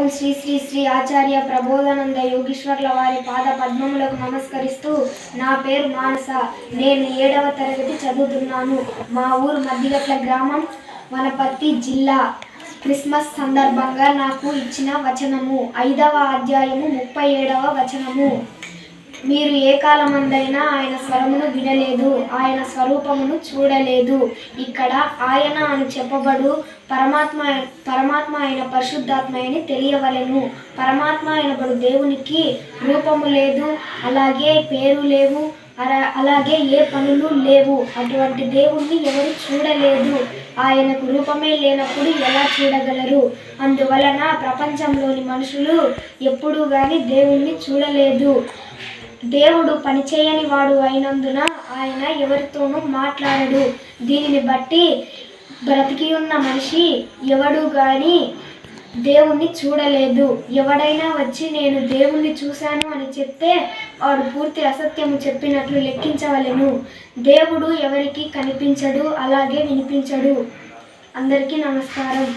ఓం శ్రీ శ్రీ శ్రీ ఆచార్య ప్రబోధానంద యోగీశ్వర్ల వారి పాద పద్మములకు నమస్కరిస్తూ, నా పేరు మానస. నేను 7వ తరగతి చదువుతున్నాను. మా ఊరు మద్దిగట్ల గ్రామం, వనపర్తి జిల్లా. క్రిస్మస్ సందర్భంగా నాకు ఇచ్చిన వచనము 5వ అధ్యాయము 37వ వచనము. మీరు ఏ కాలమందైనా ఆయన స్వరమును వినలేదు, ఆయన స్వరూపమును చూడలేదు. ఇక్కడ ఆయన అని చెప్పబడు పరమాత్మ అయిన పరిశుద్ధాత్మ అని తెలియవలెను. పరమాత్మ అయినబడు దేవునికి రూపము లేదు, అలాగే పేరు లేవు, అలాగే ఏ పనులు లేవు. అటువంటి దేవుణ్ణి ఎవరు చూడలేదు. ఆయనకు రూపమే లేనప్పుడు ఎలా చూడగలరు? అందువలన ప్రపంచంలోని మనుషులు ఎప్పుడూ కానీ దేవుణ్ణి చూడలేదు. దేవుడు పనిచేయని వాడు అయినందున ఆయన ఎవరితోనూ మాట్లాడడు. దీనిని బట్టి బ్రతికి ఉన్న మనిషి ఎవడు కానీ దేవుణ్ణి చూడలేదు. ఎవడైనా వచ్చి నేను దేవుణ్ణి చూశాను అని చెప్తే వాడు పూర్తి అసత్యము చెప్పినట్లు లెక్కించవలెను. దేవుడు ఎవరికి కనిపించడు, అలాగే వినిపించడు. అందరికీ నమస్కారం.